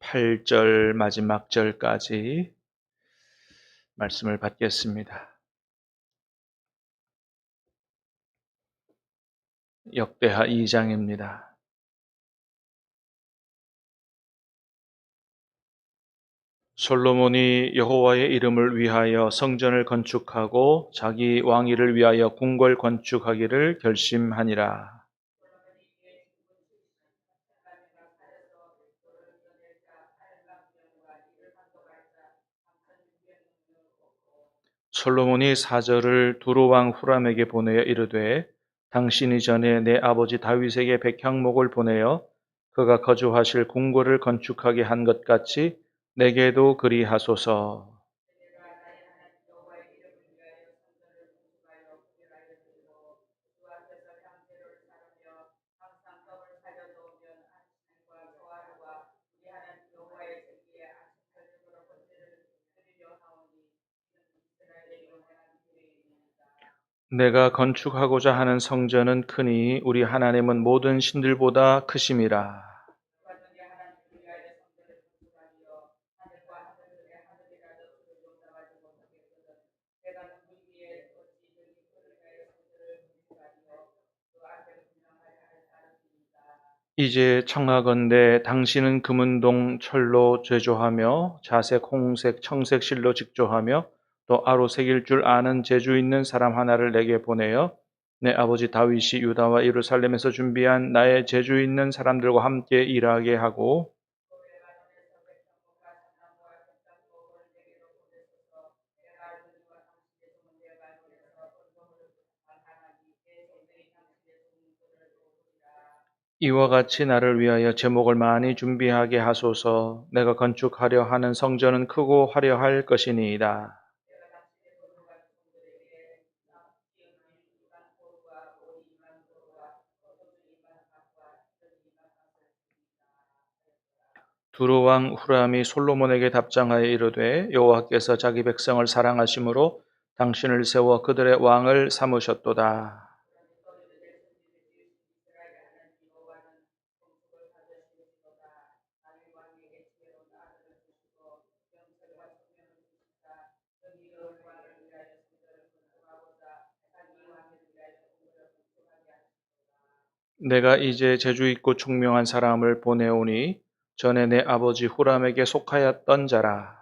8절 마지막 절까지 말씀을 받겠습니다. 역대하 2장입니다. 솔로몬이 여호와의 이름을 위하여 성전을 건축하고 자기 왕위를 위하여 궁궐 건축하기를 결심하니라. 솔로몬이 사절을 두로왕 후람에게 보내어 이르되 당신이 전에 내 아버지 다윗에게 백향목을 보내어 그가 거주하실 궁궐을 건축하게 한 것 같이 내게도 그리하소서. 내가 건축하고자 하는 성전은 크니 우리 하나님은 모든 신들보다 크심이라. 이제 청하건대 당신은 금은동 철로 제조하며 자색, 홍색, 청색 실로 직조하며 또 아로 새길 줄 아는 재주 있는 사람 하나를 내게 보내어 내 아버지 다윗이 유다와 예루살렘에서 준비한 나의 재주 있는 사람들과 함께 일하게 하고 이와 같이 나를 위하여 제목을 많이 준비하게 하소서. 내가 건축하려 하는 성전은 크고 화려할 것이니이다. 두로왕 후람이 솔로몬에게 답장하여 이르되 여호와께서 자기 백성을 사랑하심으로 당신을 세워 그들의 왕을 삼으셨도다. 내가 이제 재주 있고 총명한 사람을 보내오니 전에 내 아버지 후람에게 속하였던 자라.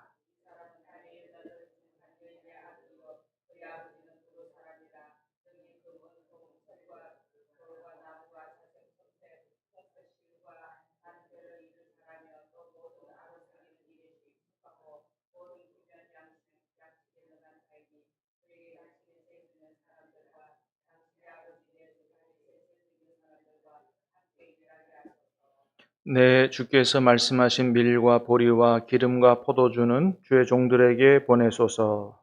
내 주께서 말씀하신 밀과 보리와 기름과 포도주는 주의 종들에게 보내소서.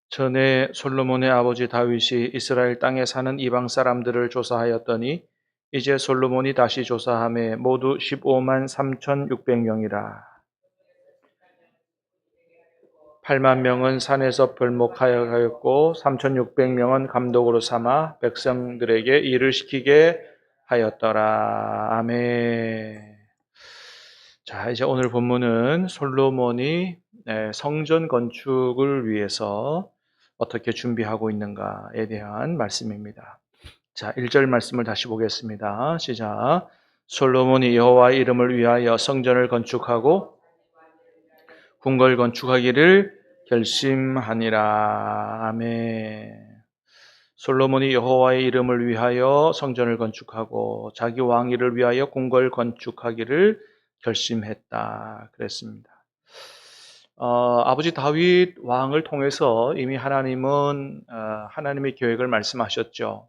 전에 솔로몬의 아버지 다윗이 이스라엘 땅에 사는 이방 사람들을 조사하였더니 이제 솔로몬이 다시 조사함에 모두 15만 3,600명이라. 8만 명은 산에서 벌목하였고 3,600명은 감독으로 삼아 백성들에게 일을 시키게 하였더라. 아멘. 자, 이제 오늘 본문은 솔로몬이 성전 건축을 위해서 어떻게 준비하고 있는가에 대한 말씀입니다. 자, 1절 말씀을 다시 보겠습니다. 시작. 솔로몬이 여호와의 이름을 위하여 성전을 건축하고 궁궐 건축하기를 결심하니라. 아멘. 솔로몬이 여호와의 이름을 위하여 성전을 건축하고 자기 왕위를 위하여 궁궐 건축하기를 결심했다. 그랬습니다. 아버지 다윗 왕을 통해서 이미 하나님은 하나님의 계획을 말씀하셨죠.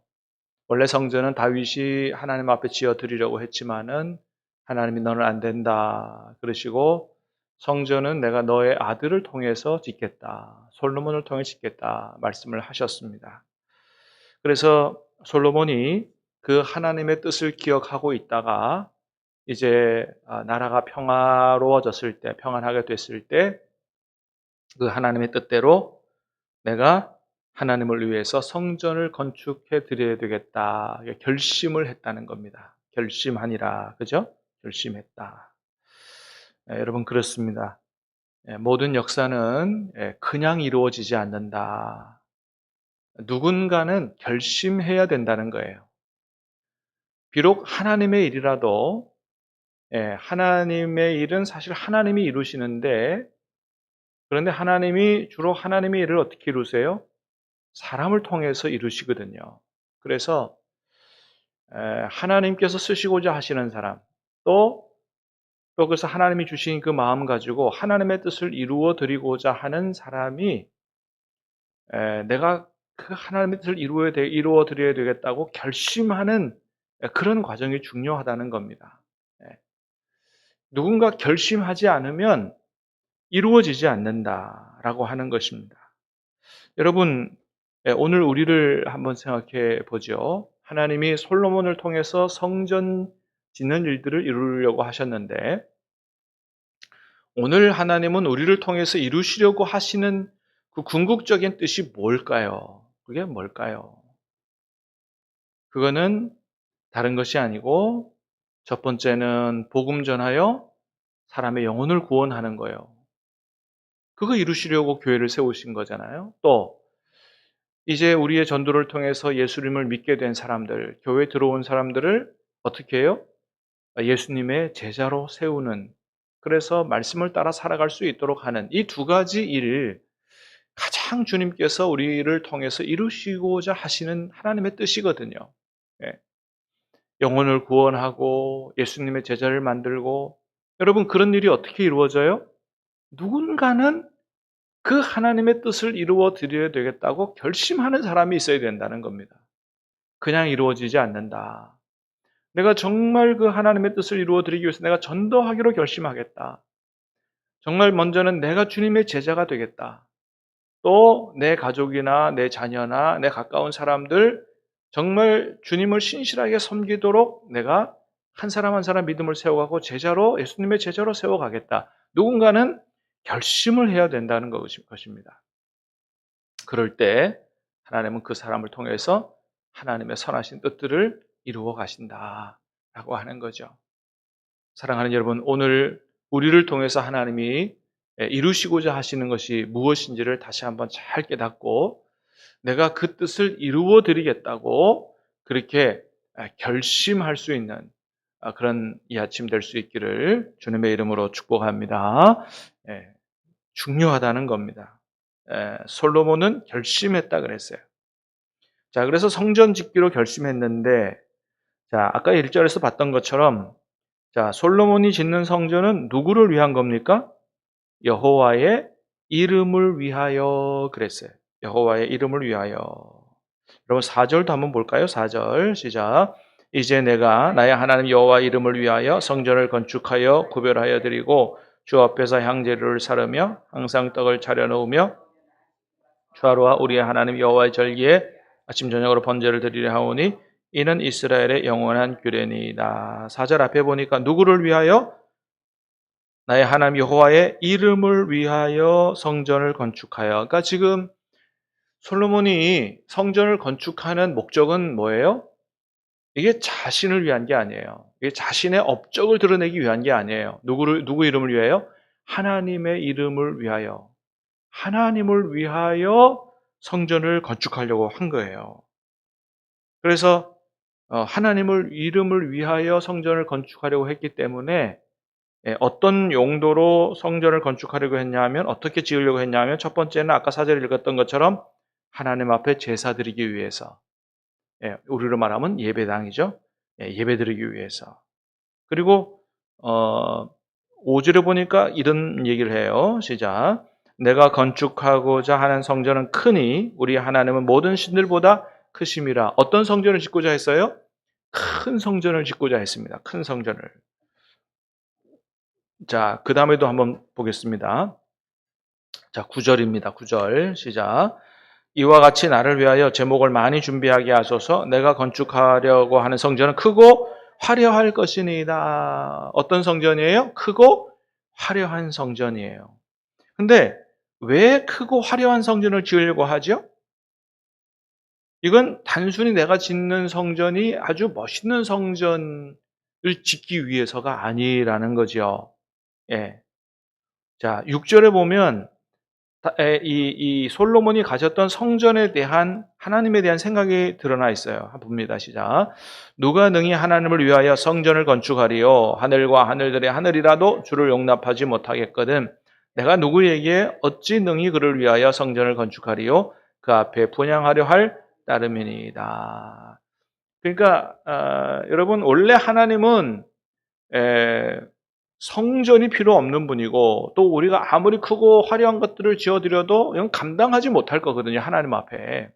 원래 성전은 다윗이 하나님 앞에 지어 드리려고 했지만은 하나님이 너는 안 된다 그러시고 성전은 내가 너의 아들을 통해서 짓겠다. 솔로몬을 통해 짓겠다 말씀을 하셨습니다. 그래서 솔로몬이 그 하나님의 뜻을 기억하고 있다가 이제 나라가 평화로워졌을 때, 평안하게 됐을 때 그 하나님의 뜻대로 내가 하나님을 위해서 성전을 건축해 드려야 되겠다. 결심을 했다는 겁니다. 결심하니라. 그죠? 결심했다. 여러분 그렇습니다. 모든 역사는 그냥 이루어지지 않는다. 누군가는 결심해야 된다는 거예요. 비록 하나님의 일이라도 하나님의 일은 사실 하나님이 이루시는데, 그런데 하나님이 주로 하나님의 일을 어떻게 이루세요? 사람을 통해서 이루시거든요. 그래서 하나님께서 쓰시고자 하시는 사람, 또 그래서 하나님이 주신 그 마음 가지고 하나님의 뜻을 이루어 드리고자 하는 사람이 내가 그 하나님의 뜻을 이루어 드려야 되겠다고 결심하는 그런 과정이 중요하다는 겁니다. 누군가 결심하지 않으면 이루어지지 않는다라고 하는 것입니다. 여러분, 오늘 우리를 한번 생각해 보죠. 하나님이 솔로몬을 통해서 성전 짓는 일들을 이루려고 하셨는데, 오늘 하나님은 우리를 통해서 이루시려고 하시는 그 궁극적인 뜻이 뭘까요? 그게 뭘까요? 그거는 다른 것이 아니고, 첫 번째는 복음 전하여 사람의 영혼을 구원하는 거예요. 그거 이루시려고 교회를 세우신 거잖아요. 또 이제 우리의 전도를 통해서 예수님을 믿게 된 사람들, 교회에 들어온 사람들을 어떻게 해요? 예수님의 제자로 세우는, 그래서 말씀을 따라 살아갈 수 있도록 하는 이 두 가지 일을 가장 주님께서 우리를 통해서 이루시고자 하시는 하나님의 뜻이거든요. 예. 영혼을 구원하고 예수님의 제자를 만들고, 여러분 그런 일이 어떻게 이루어져요? 누군가는 그 하나님의 뜻을 이루어 드려야 되겠다고 결심하는 사람이 있어야 된다는 겁니다. 그냥 이루어지지 않는다. 내가 정말 그 하나님의 뜻을 이루어 드리기 위해서 내가 전도하기로 결심하겠다. 정말 먼저는 내가 주님의 제자가 되겠다. 또 내 가족이나 내 자녀나 내 가까운 사람들 정말 주님을 신실하게 섬기도록 내가 한 사람 한 사람 믿음을 세워가고 예수님의 제자로 세워가겠다. 누군가는 결심을 해야 된다는 것입니다. 그럴 때 하나님은 그 사람을 통해서 하나님의 선하신 뜻들을 이루어 가신다라고 하는 거죠. 사랑하는 여러분, 오늘 우리를 통해서 하나님이 이루시고자 하시는 것이 무엇인지를 다시 한번 잘 깨닫고 내가 그 뜻을 이루어 드리겠다고 그렇게 결심할 수 있는 그런 이 아침 될 수 있기를 주님의 이름으로 축복합니다. 중요하다는 겁니다. 솔로몬은 결심했다 그랬어요. 자, 그래서 성전 짓기로 결심했는데, 자, 아까 1절에서 봤던 것처럼, 자, 솔로몬이 짓는 성전은 누구를 위한 겁니까? 여호와의 이름을 위하여 그랬어요. 여호와의 이름을 위하여. 여러분 4절도 한번 볼까요? 4절 시작. 이제 내가 나의 하나님 여호와 이름을 위하여 성전을 건축하여 구별하여 드리고 주 앞에서 향제를 사르며 항상 떡을 차려 놓으며 주하루와 우리의 하나님 여호와의 절기에 아침 저녁으로 번제를 드리려 하오니 이는 이스라엘의 영원한 규례니이다. 4절 앞에 보니까 누구를 위하여? 나의 하나님 여호와의 이름을 위하여 성전을 건축하여. 그러니까 지금 솔로몬이 성전을 건축하는 목적은 뭐예요? 이게 자신을 위한 게 아니에요. 이게 자신의 업적을 드러내기 위한 게 아니에요. 누구 이름을 위하여? 하나님의 이름을 위하여. 하나님을 위하여 성전을 건축하려고 한 거예요. 그래서 하나님을 이름을 위하여 성전을 건축하려고 했기 때문에 어떤 용도로 성전을 건축하려고 했냐면 어떻게 지으려고 했냐면 첫 번째는 아까 4절에 읽었던 것처럼 하나님 앞에 제사 드리기 위해서, 우리로 말하면 예배당이죠. 예배 드리기 위해서. 그리고 5절에 보니까 이런 얘기를 해요. 시작. 내가 건축하고자 하는 성전은 크니 우리 하나님은 모든 신들보다 크심이라. 어떤 성전을 짓고자 했어요? 큰 성전을 짓고자 했습니다. 큰 성전을. 자, 그 다음에도 한번 보겠습니다. 자, 9절입니다. 9절 시작. 이와 같이 나를 위하여 제목을 많이 준비하게 하소서. 내가 건축하려고 하는 성전은 크고 화려할 것이니이다. 어떤 성전이에요? 크고 화려한 성전이에요. 근데 왜 크고 화려한 성전을 지으려고 하죠? 이건 단순히 내가 짓는 성전이 아주 멋있는 성전을 짓기 위해서가 아니라는 거죠. 예. 자, 6절에 보면 이 솔로몬이 가졌던 성전에 대한 하나님에 대한 생각이 드러나 있어요. 한번 봅니다. 시작. 누가 능히 하나님을 위하여 성전을 건축하리요? 하늘과 하늘들의 하늘이라도 주를 용납하지 못하겠거든. 내가 누구에게 어찌 능히 그를 위하여 성전을 건축하리요? 그 앞에 분향하려 할 따름이니이다. 그러니까 여러분, 원래 하나님은 에, 성전이 필요 없는 분이고, 또 우리가 아무리 크고 화려한 것들을 지어드려도 이건 감당하지 못할 거거든요, 하나님 앞에.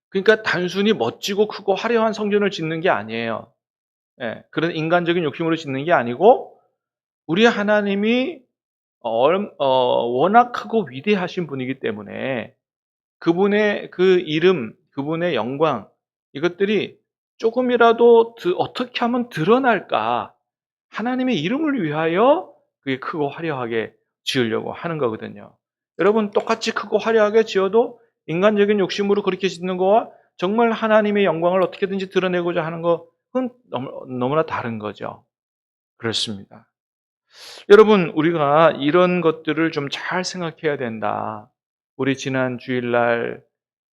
그러니까 단순히 멋지고 크고 화려한 성전을 짓는 게 아니에요. 예, 그런 인간적인 욕심으로 짓는 게 아니고, 우리 하나님이 워낙 크고 위대하신 분이기 때문에 그분의 그 이름, 그분의 영광, 이것들이 조금이라도 어떻게 하면 드러날까? 하나님의 이름을 위하여 그게 크고 화려하게 지으려고 하는 거거든요. 여러분, 똑같이 크고 화려하게 지어도 인간적인 욕심으로 그렇게 짓는 거와 정말 하나님의 영광을 어떻게든지 드러내고자 하는 것은 너무나 다른 거죠. 그렇습니다. 여러분, 우리가 이런 것들을 좀 잘 생각해야 된다. 우리 지난 주일날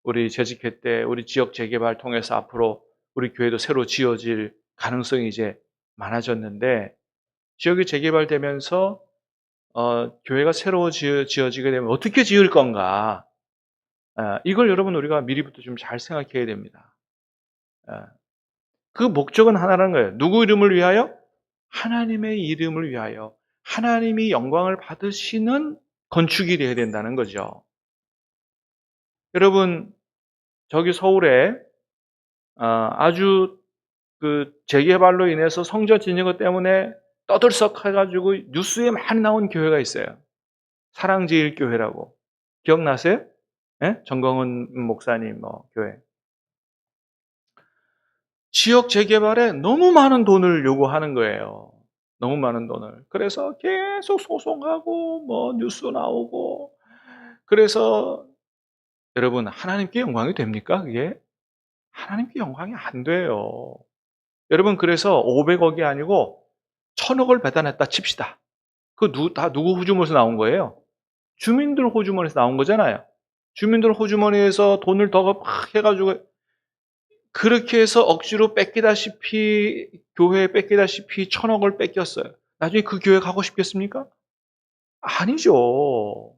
우리 재직회 때 우리 지역 재개발 통해서 앞으로 우리 교회도 새로 지어질 가능성이 이제 많아졌는데, 지역이 재개발되면서 교회가 새로 지어지게 되면 어떻게 지을 건가? 이걸 여러분 우리가 미리부터 좀 잘 생각해야 됩니다. 그 목적은 하나라는 거예요. 누구 이름을 위하여? 하나님의 이름을 위하여. 하나님이 영광을 받으시는 건축이 되어야 된다는 거죠. 여러분, 저기 서울에 아주 그 재개발로 인해서 성전 짓는 것 때문에 떠들썩해가지고 뉴스에 많이 나온 교회가 있어요. 사랑제일교회라고. 기억나세요? 예? 정광훈 목사님 교회. 지역 재개발에 너무 많은 돈을 요구하는 거예요. 너무 많은 돈을. 그래서 계속 소송하고 뉴스 나오고. 그래서 여러분, 하나님께 영광이 됩니까? 그게? 하나님께 영광이 안 돼요. 여러분, 그래서 500억이 아니고 1000억을 배단했다 칩시다. 다 누구 호주머니에서 나온 거예요? 주민들 호주머니에서 나온 거잖아요. 주민들 호주머니에서 돈을 더 막 해가지고 그렇게 해서 억지로 뺏기다시피 교회에 뺏기다시피 1000억을 뺏겼어요. 나중에 그 교회 가고 싶겠습니까? 아니죠.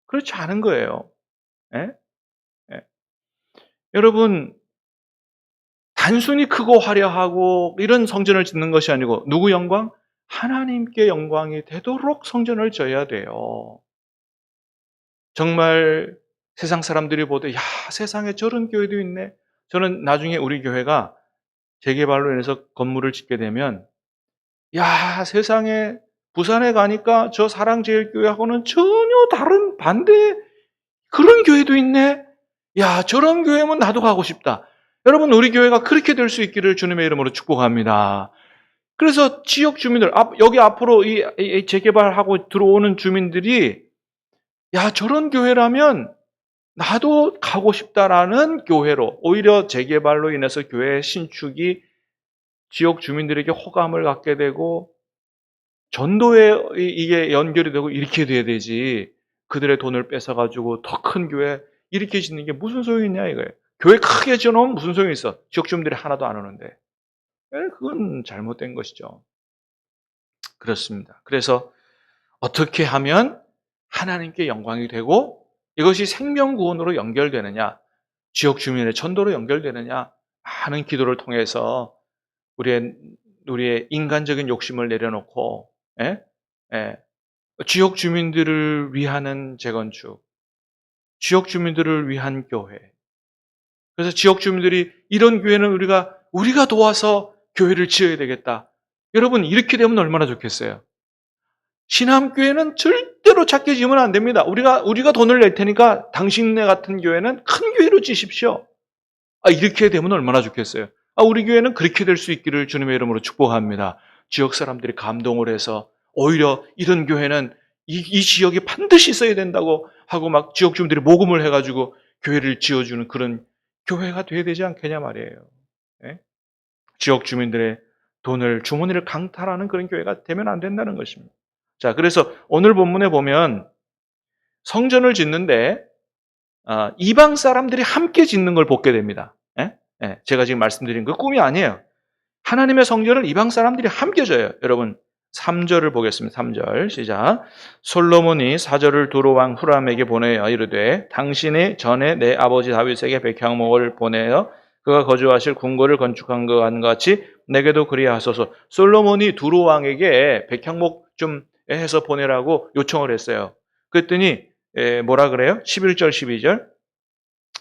그렇지 않은 거예요. 예? 예. 여러분, 단순히 크고 화려하고 이런 성전을 짓는 것이 아니고 누구 영광? 하나님께 영광이 되도록 성전을 져야 돼요. 정말 세상 사람들이 보되 야, 세상에 저런 교회도 있네. 저는 나중에 우리 교회가 재개발로 인해서 건물을 짓게 되면 야, 세상에 부산에 가니까 저 사랑제일교회하고는 전혀 다른 반대 그런 교회도 있네. 야, 저런 교회면 나도 가고 싶다. 여러분, 우리 교회가 그렇게 될 수 있기를 주님의 이름으로 축복합니다. 그래서 지역 주민들, 여기 앞으로 이 재개발하고 들어오는 주민들이 야, 저런 교회라면 나도 가고 싶다라는 교회로, 오히려 재개발로 인해서 교회 신축이 지역 주민들에게 호감을 갖게 되고 전도에 이게 연결이 되고 이렇게 돼야 되지, 그들의 돈을 뺏어가지고 더 큰 교회 이렇게 짓는 게 무슨 소용이 있냐 이거예요. 교회 크게 지어놓으면 무슨 소용이 있어. 지역 주민들이 하나도 안 오는데. 그건 잘못된 것이죠. 그렇습니다. 그래서 어떻게 하면 하나님께 영광이 되고 이것이 생명구원으로 연결되느냐, 지역 주민의 전도로 연결되느냐 하는 기도를 통해서 우리의 인간적인 욕심을 내려놓고 예? 예. 지역 주민들을 위하는 재건축, 지역 주민들을 위한 교회. 그래서 지역 주민들이 이런 교회는 우리가 도와서 교회를 지어야 되겠다. 여러분, 이렇게 되면 얼마나 좋겠어요. 신함교회는 절대로 작게 지으면 안 됩니다. 우리가 돈을 낼 테니까 당신네 같은 교회는 큰 교회로 지십시오. 이렇게 되면 얼마나 좋겠어요. 우리 교회는 그렇게 될 수 있기를 주님의 이름으로 축복합니다. 지역 사람들이 감동을 해서 오히려 이런 교회는 이 지역에 반드시 있어야 된다고 하고 막 지역 주민들이 모금을 해가지고 교회를 지어주는 그런 교회가 돼야 되지 않겠냐 말이에요. 예? 지역 주민들의 돈을, 주머니를 강탈하는 그런 교회가 되면 안 된다는 것입니다. 자, 그래서 오늘 본문에 보면 성전을 짓는데 이방 사람들이 함께 짓는 걸 보게 됩니다. 예? 예, 제가 지금 말씀드린 그 꿈이 아니에요. 하나님의 성전을 이방 사람들이 함께 져요. 여러분 3절을 보겠습니다. 3절 시작. 솔로몬이 사절을 두로 왕 후람에게 보내어 이르되 당신이 전에 내 아버지 다윗에게 백향목을 보내어 그가 거주하실 궁궐을 건축한 것과 같이 내게도 그리하소서. 솔로몬이 두로 왕에게 백향목 좀 해서 보내라고 요청을 했어요. 그랬더니 뭐라 그래요? 11절 12절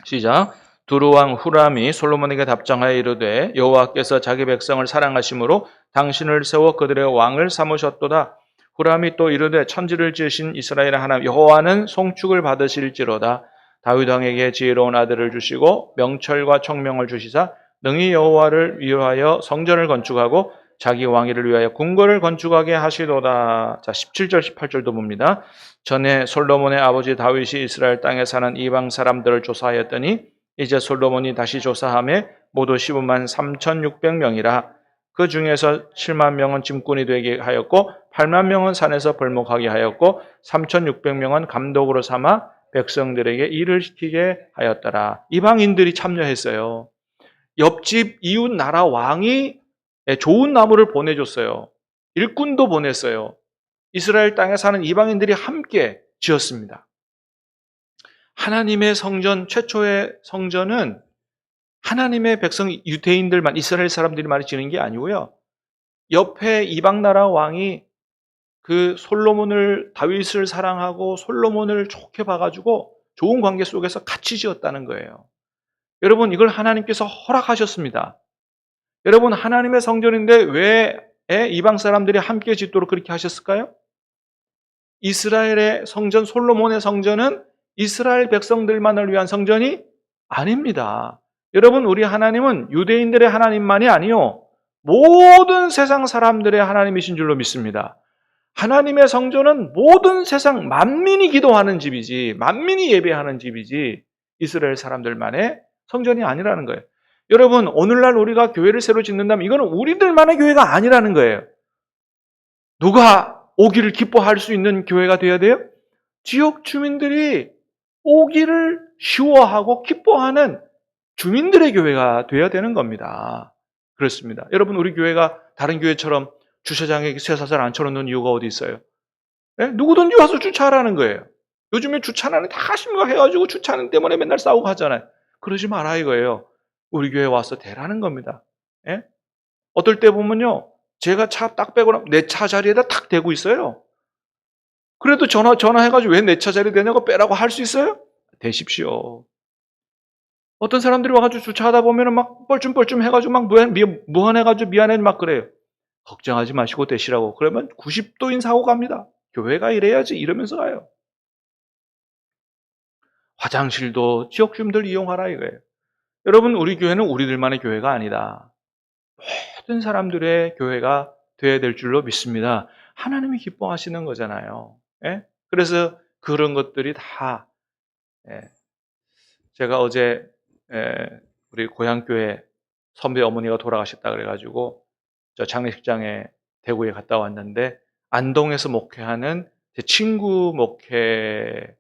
시작. 두루 왕 후람이 솔로몬에게 답장하여 이르되 여호와께서 자기 백성을 사랑하심으로 당신을 세워 그들의 왕을 삼으셨도다. 후람이 또 이르되 천지를 지으신 이스라엘의 하나님 여호와는 송축을 받으실지로다. 다윗 왕에게 지혜로운 아들을 주시고 명철과 청명을 주시사 능히 여호와를 위하여 성전을 건축하고 자기 왕위를 위하여 궁궐을 건축하게 하시도다. 자, 17절 18절도 봅니다. 전에 솔로몬의 아버지 다윗이 이스라엘 땅에 사는 이방 사람들을 조사하였더니 이제 솔로몬이 다시 조사하며 모두 15만 3,600명이라. 그 중에서 7만 명은 짐꾼이 되게 하였고 8만 명은 산에서 벌목하게 하였고 3,600명은 감독으로 삼아 백성들에게 일을 시키게 하였더라. 이방인들이 참여했어요. 옆집 이웃 나라 왕이 좋은 나무를 보내줬어요. 일꾼도 보냈어요. 이스라엘 땅에 사는 이방인들이 함께 지었습니다. 하나님의 성전, 최초의 성전은 하나님의 백성 유대인들만, 이스라엘 사람들이 지는 게 아니고요. 옆에 이방 나라 왕이 그 솔로몬을, 다윗을 사랑하고 솔로몬을 좋게 봐가지고 좋은 관계 속에서 같이 지었다는 거예요. 여러분, 이걸 하나님께서 허락하셨습니다. 여러분, 하나님의 성전인데 왜 이방 사람들이 함께 짓도록 그렇게 하셨을까요? 이스라엘의 성전, 솔로몬의 성전은 이스라엘 백성들만을 위한 성전이 아닙니다. 여러분, 우리 하나님은 유대인들의 하나님만이 아니요, 모든 세상 사람들의 하나님이신 줄로 믿습니다. 하나님의 성전은 모든 세상 만민이 기도하는 집이지, 만민이 예배하는 집이지, 이스라엘 사람들만의 성전이 아니라는 거예요. 여러분, 오늘날 우리가 교회를 새로 짓는다면 이거는 우리들만의 교회가 아니라는 거예요. 누가 오기를 기뻐할 수 있는 교회가 되어야 돼요? 지역 주민들이 오기를 쉬워하고 기뻐하는 주민들의 교회가 되어야 되는 겁니다. 그렇습니다. 여러분, 우리 교회가 다른 교회처럼 주차장에 쇠사슬 안 쳐놓는 이유가 어디 있어요? 네? 누구든지 와서 주차하라는 거예요. 요즘에 주차는 다 심각해가지고 주차하는 때문에 맨날 싸우고 하잖아요. 그러지 마라 이거예요. 우리 교회 와서 대라는 겁니다. 예? 어떨 때 보면요, 제가 차 딱 빼고 나면 내 차 자리에다 탁 대고 있어요. 그래도 전화해가지고 왜 내 차 자리 대냐고 빼라고 할 수 있어요? 대십시오. 어떤 사람들이 와가지고 주차하다 보면은 막 뻘쭘뻘쭘 해가지고 막 무한해가지고 미안해 막 그래요. 걱정하지 마시고 대시라고. 그러면 90도인 사고 갑니다. 교회가 이래야지 이러면서 가요. 화장실도 지역 주민들 이용하라 이거예요. 여러분, 우리 교회는 우리들만의 교회가 아니다. 모든 사람들의 교회가 되어야 될 줄로 믿습니다. 하나님이 기뻐하시는 거잖아요. 예? 그래서 그런 것들이 다 제가 어제 우리 고향교회 선배 어머니가 돌아가셨다 그래가지고 저 장례식장에 대구에 갔다 왔는데 안동에서 목회하는 제 친구 목회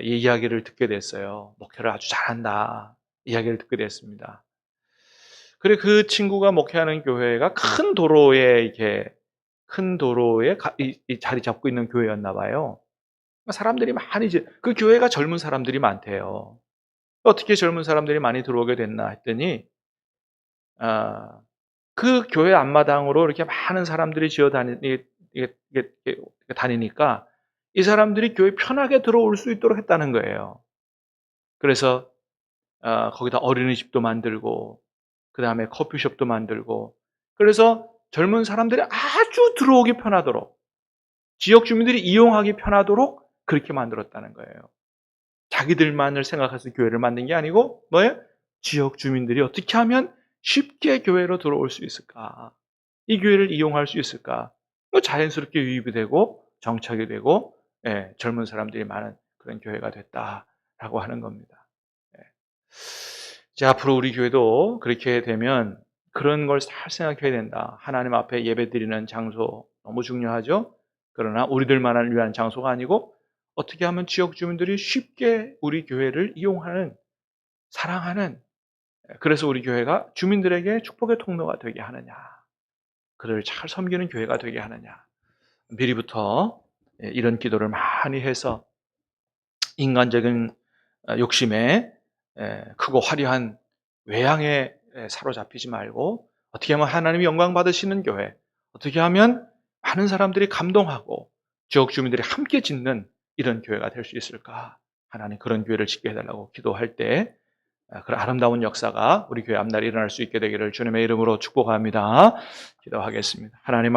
이야기를 듣게 됐어요. 목회를 아주 잘한다 이야기를 듣게 됐습니다. 그래 그 친구가 목회하는 교회가 큰 도로에 자리 잡고 있는 교회였나 봐요. 사람들이 많이 그 교회가 젊은 사람들이 많대요. 어떻게 젊은 사람들이 많이 들어오게 됐나 했더니 그 교회 앞마당으로 이렇게 많은 사람들이 다니니까 이 사람들이 교회 편하게 들어올 수 있도록 했다는 거예요. 그래서 거기다 어린이집도 만들고 그 다음에 커피숍도 만들고 그래서 젊은 사람들이 아주 들어오기 편하도록 지역 주민들이 이용하기 편하도록 그렇게 만들었다는 거예요. 자기들만을 생각해서 교회를 만든 게 아니고 뭐예요? 지역 주민들이 어떻게 하면 쉽게 교회로 들어올 수 있을까? 이 교회를 이용할 수 있을까? 자연스럽게 유입이 되고 정착이 되고 젊은 사람들이 많은 그런 교회가 됐다라고 하는 겁니다. 자, 앞으로 우리 교회도 그렇게 되면 그런 걸 잘 생각해야 된다. 하나님 앞에 예배드리는 장소 너무 중요하죠. 그러나 우리들만을 위한 장소가 아니고 어떻게 하면 지역 주민들이 쉽게 우리 교회를 이용하는, 사랑하는, 그래서 우리 교회가 주민들에게 축복의 통로가 되게 하느냐, 그를 잘 섬기는 교회가 되게 하느냐, 미리부터 이런 기도를 많이 해서 인간적인 욕심에 크고 화려한 외양에 사로잡히지 말고 어떻게 하면 하나님이 영광 받으시는 교회, 어떻게 하면 많은 사람들이 감동하고 지역 주민들이 함께 짓는 이런 교회가 될 수 있을까? 하나님 그런 교회를 짓게 해달라고 기도할 때 그런 아름다운 역사가 우리 교회 앞날에 일어날 수 있게 되기를 주님의 이름으로 축복합니다. 기도하겠습니다. 하나님